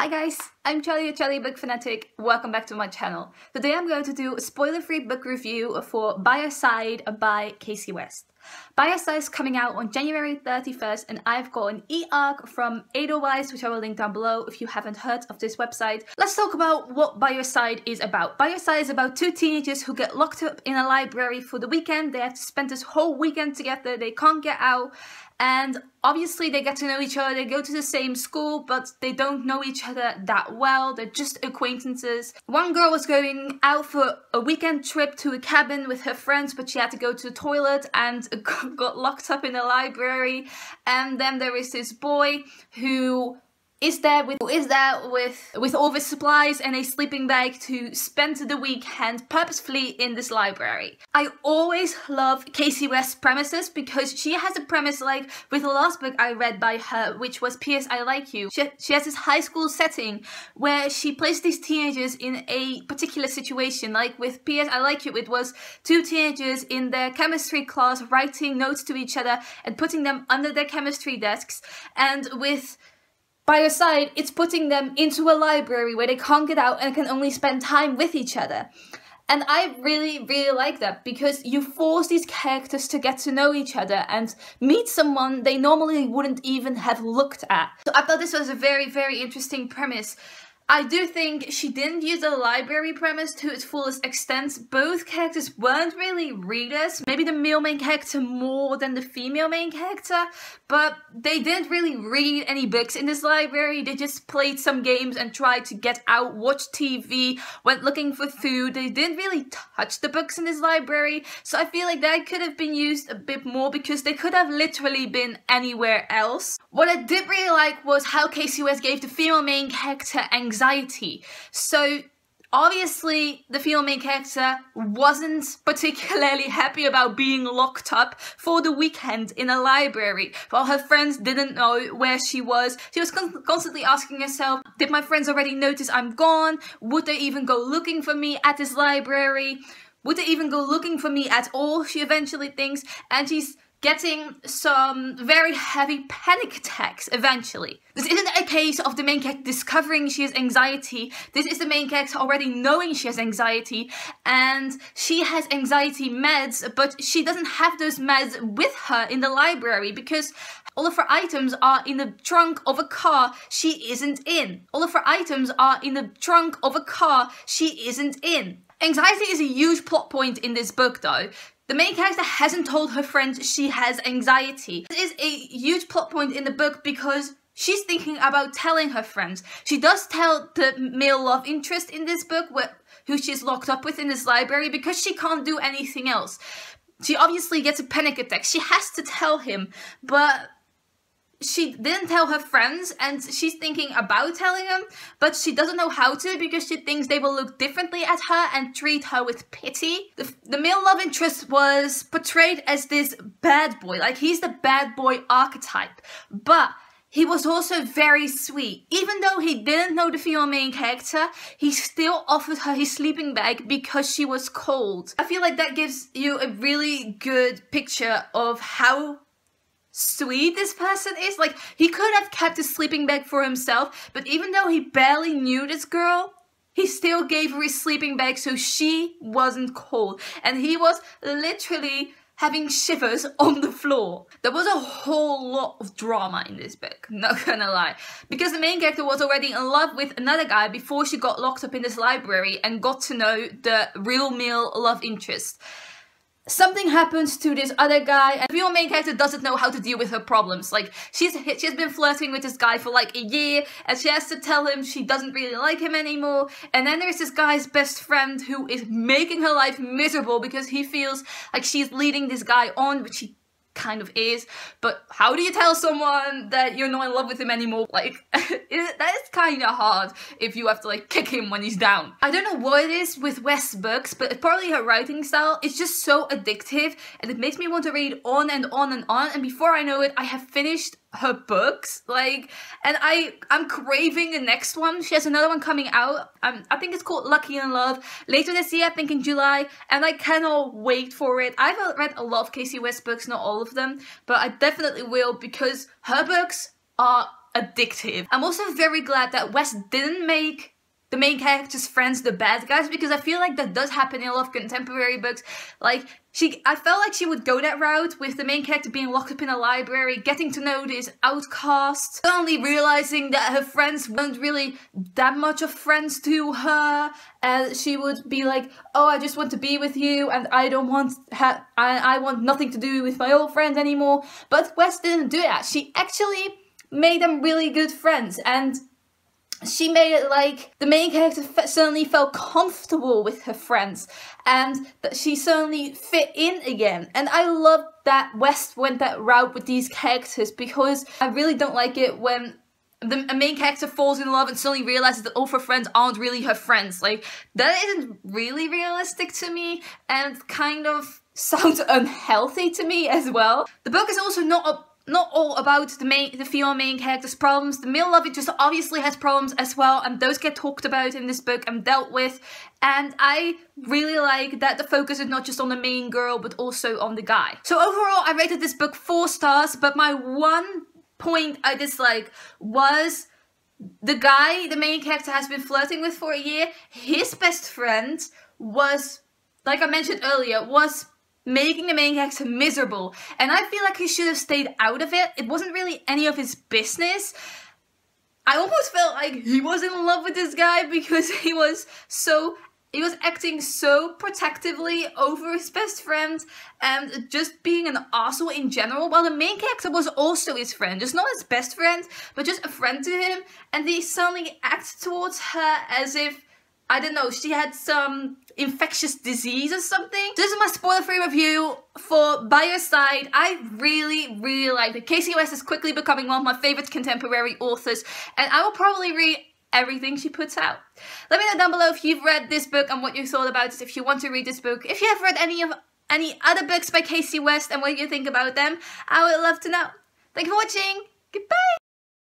Hi guys, I'm Charlie, a Charlie book fanatic. Welcome back to my channel. Today I'm going to do a spoiler-free book review for By Your Side by Kasie West. By Your Side is coming out on January 31st and I've got an e-arc from Edelweiss, which I will link down below if you haven't heard of this website. Let's talk about what By Your Side is about. By Your Side is about two teenagers who get locked up in a library for the weekend. They have to spend this whole weekend together, they can't get out. And obviously they get to know each other, they go to the same school, but they don't know each other that well, they're just acquaintances. One girl was going out for a weekend trip to a cabin with her friends, but she had to go to the toilet and got locked up in the library. And then there is this boy who is there with all of his supplies and a sleeping bag to spend the weekend purposefully in this library. I always love Kasie West's premises because she has a premise like with the last book I read by her, which was P.S. I Like You. She has this high school setting where she places these teenagers in a particular situation. Like with P.S. I Like You, it was two teenagers in their chemistry class writing notes to each other and putting them under their chemistry desks. And with By Your Side, it's putting them into a library where they can't get out and can only spend time with each other. And I really like that because you force these characters to get to know each other and meet someone they normally wouldn't even have looked at. So I thought this was a very interesting premise. I do think she didn't use the library premise to its fullest extent. Both characters weren't really readers. Maybe the male main character more than the female main character, but they didn't really read any books in this library. They just played some games and tried to get out, watch TV, went looking for food. They didn't really touch the books in this library, so I feel like that could have been used a bit more because they could have literally been anywhere else. What I did really like was how Kasie West gave the female main character anxiety. So obviously the female main character wasn't particularly happy about being locked up for the weekend in a library while her friends didn't know where she was. She was constantly asking herself, did my friends already notice I'm gone? Would they even go looking for me at this library? Would they even go looking for me at all? She eventually thinks, and she's getting some very heavy panic attacks eventually. This isn't a case of the main character discovering she has anxiety. This is the main character already knowing she has anxiety, and she has anxiety meds, but she doesn't have those meds with her in the library because all of her items are in the trunk of a car she isn't in. All of her items are in the trunk of a car she isn't in. Anxiety is a huge plot point in this book though. The main character hasn't told her friends she has anxiety. This is a huge plot point in the book because she's thinking about telling her friends. She does tell the male love interest in this book, who she's locked up with in this library, because she can't do anything else. She obviously gets a panic attack. She has to tell him, but she didn't tell her friends, and she's thinking about telling them, but she doesn't know how to because she thinks they will look differently at her and treat her with pity. The male love interest was portrayed as this bad boy, like he's the bad boy archetype, but he was also very sweet. Even though he didn't know the female main character, he still offered her his sleeping bag because she was cold. I feel like that gives you a really good picture of how sweet this person is. Like, he could have kept his sleeping bag for himself, but even though he barely knew this girl, he still gave her his sleeping bag so she wasn't cold. And he was literally having shivers on the floor. There was a whole lot of drama in this book, not gonna lie. Because the main character was already in love with another guy before she got locked up in this library and got to know the real male love interest. Something happens to this other guy, and the real main character doesn't know how to deal with her problems. Like, she's been flirting with this guy for like a year, and she has to tell him she doesn't really like him anymore. And then there's this guy's best friend who is making her life miserable because he feels like she's leading this guy on, which she kind of is. But how do you tell someone that you're not in love with him anymore? Like, that is kind of hard if you have to like kick him when he's down. I don't know what it is with West's books, but it's probably her writing style. It's just so addictive and it makes me want to read on and on and on, and before I know it I have finished her books, like, and I'm craving the next one. She has another one coming out, I think it's called Lucky in Love, later this year, I think in July, and I cannot wait for it. I've read a lot of Kasie West books, not all of them, but I definitely will because her books are addictive. I'm also very glad that West didn't make the main character's friends the bad guys, because I feel like that does happen in a lot of contemporary books. Like, I felt like she would go that route with the main character being locked up in a library, getting to know this outcast, suddenly realizing that her friends weren't really that much of friends to her, and she would be like, oh, I just want to be with you, and I don't want, I want nothing to do with my old friends anymore. But West didn't do that. She actually made them really good friends, and she made it like the main character suddenly felt comfortable with her friends, and that she suddenly fit in again. And I love that West went that route with these characters, because I really don't like it when a main character falls in love and suddenly realizes that all of her friends aren't really her friends. Like, that isn't really realistic to me, and kind of sounds unhealthy to me as well. The book is also not all about the female main character's problems. The male love interest obviously has problems as well, and those get talked about in this book and dealt with. And I really like that the focus is not just on the main girl, but also on the guy. So overall, I rated this book 4 stars, but my one point I dislike was the guy the main character has been flirting with for a year. His best friend was, like I mentioned earlier, was making the main character miserable, and I feel like he should have stayed out of it. It wasn't really any of his business. I almost felt like he was in love with this guy, because he was acting so protectively over his best friend and just being an arsehole in general, while the main character was also his friend, just not his best friend, but just a friend to him, and he suddenly acted towards her as if, I don't know, she had some infectious disease or something. This is my spoiler-free review for By Your Side. I really, really liked it. Kasie West is quickly becoming one of my favorite contemporary authors, and I will probably read everything she puts out. Let me know down below if you've read this book and what you thought about it, if you want to read this book. If you have read any other books by Kasie West and what you think about them, I would love to know. Thank you for watching. Goodbye!